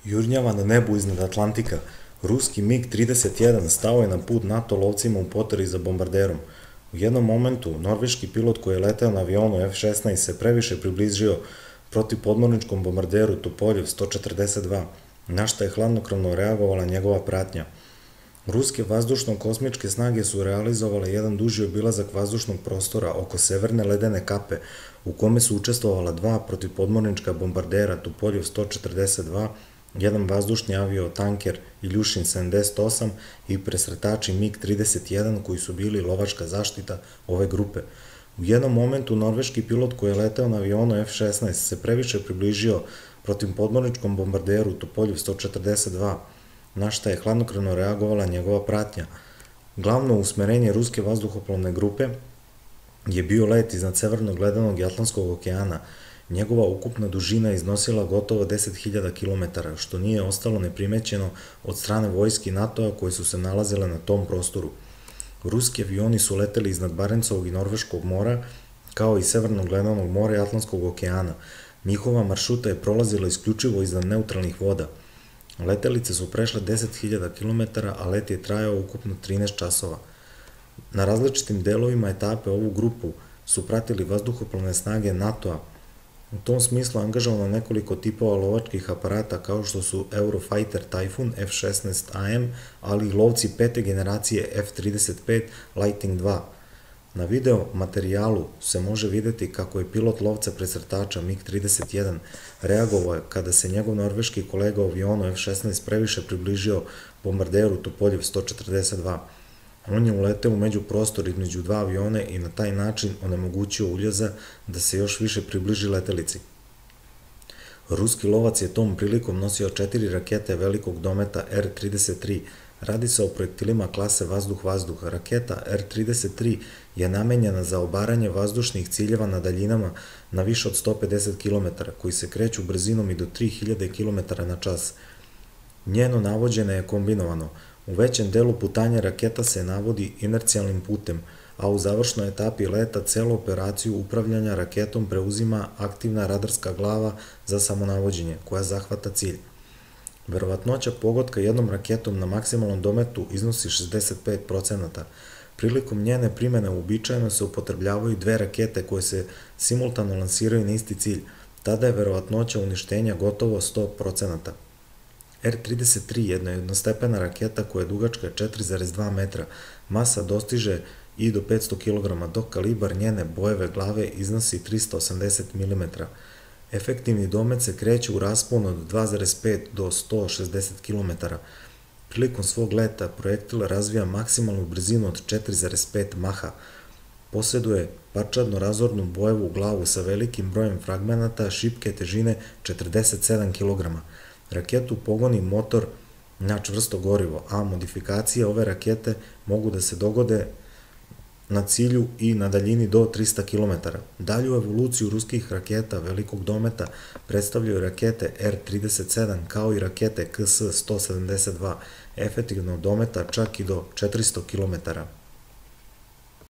Jurnjava na nebu iznad Atlantika, ruski MiG-31 stao je na put NATO lovcima u potrazi za bombarderom. U jednom momentu, norveški pilot koji je leteo na avionu F-16 se previše približio protivpodmorničkom bombarderu Tupoljev 142, na šta je hladnokrvno reagovala njegova pratnja. Ruske vazdušno-kosmičke snage su realizovale jedan duži obilazak vazdušnog prostora oko severne ledene kape, u kome su učestvovala dva protivpodmornička bombardera Tupoljev 142, jedan vazdušni avio-tanker Iljušin 78 i presretači MiG-31 koji su bili lovačka zaštita ove grupe. U jednom momentu norveški pilot koji je leteo na avionu F-16 se previše približio protivpodmorničkom bombarderu Tupoljev 142, na šta je hladnokrvno reagovala njegova pratnja. Glavno usmerenje ruske vazduhoplovne grupe je bio let iznad severnog ledenog i Atlantskog okeana. Njegova ukupna dužina iznosila gotovo 10.000 km, što nije ostalo neprimećeno od strane vojski NATO-a koje su se nalazile na tom prostoru. Ruski avioni su leteli iznad Barencovog i Norveškog mora, kao i severnog ledenog mora i Atlantskog okeana. Njihova maršruta je prolazila isključivo iznad neutralnih voda. Letelice su prešle 10.000 km, a let je trajao ukupno 13 časova. Na različitim delovima etape ovu grupu su pratili vazduhoplovne snage NATO-a. U tom smislu angažovano nekoliko tipova lovačkih aparata kao što su Eurofighter Typhoon F-16AM, ali i lovci pete generacije F-35 Lightning II. Na video materijalu se može videti kako je pilot lovca presretača MiG-31 reagovao kada se njegov norveški kolega u avionu F-16 previše približio bombarderu Tupoljev 142. On je uleteo u međuprostor između dva aviona i na taj način onemogućio Uljaza da se još više približi letelici. Ruski lovac je tom prilikom nosio 4 rakete velikog dometa R-33. Radi se o projektilima klase vazduh-vazduh. Raketa R-33 je namenjena za obaranje vazdušnih ciljeva na daljinama na više od 150 km, koji se kreću brzinom i do 3000 km na čas. Njeno navođenje je kombinovano. U većem delu putanja raketa se navodi inercijalnim putem, a u završnoj etapi leta celu operaciju upravljanja raketom preuzima aktivna radarska glava za samonavođenje, koja zahvata cilj. Verovatnoća pogotka jednom raketom na maksimalnom dometu iznosi 65%. Prilikom njene primene uobičajeno se upotrebljavaju dve rakete koje se simultano lansiraju na isti cilj. Tada je verovatnoća uništenja gotovo 100%. R-33 je jednostepena raketa koja je dugačka 4,2 metra, masa dostiže i do 500 kg, dok kalibar njene bojeve glave iznosi 380 mm. Efektivni domet se kreće u rasponu od 2,5 do 160 km. Prilikom svog leta projektil razvija maksimalnu brzinu od 4,5 maha. Posjeduje parčadno razornu bojevu glavu sa velikim brojem fragmenata šipke težine 47 kg. Raketu pogoni motor na čvrsto gorivo, a modifikacije ove rakete mogu da se dogode na cilju i na daljini do 300 km. Dalju evoluciju ruskih raketa velikog dometa predstavljaju rakete R-37 kao i rakete KS-172, efektivnog dometa čak i do 400 km.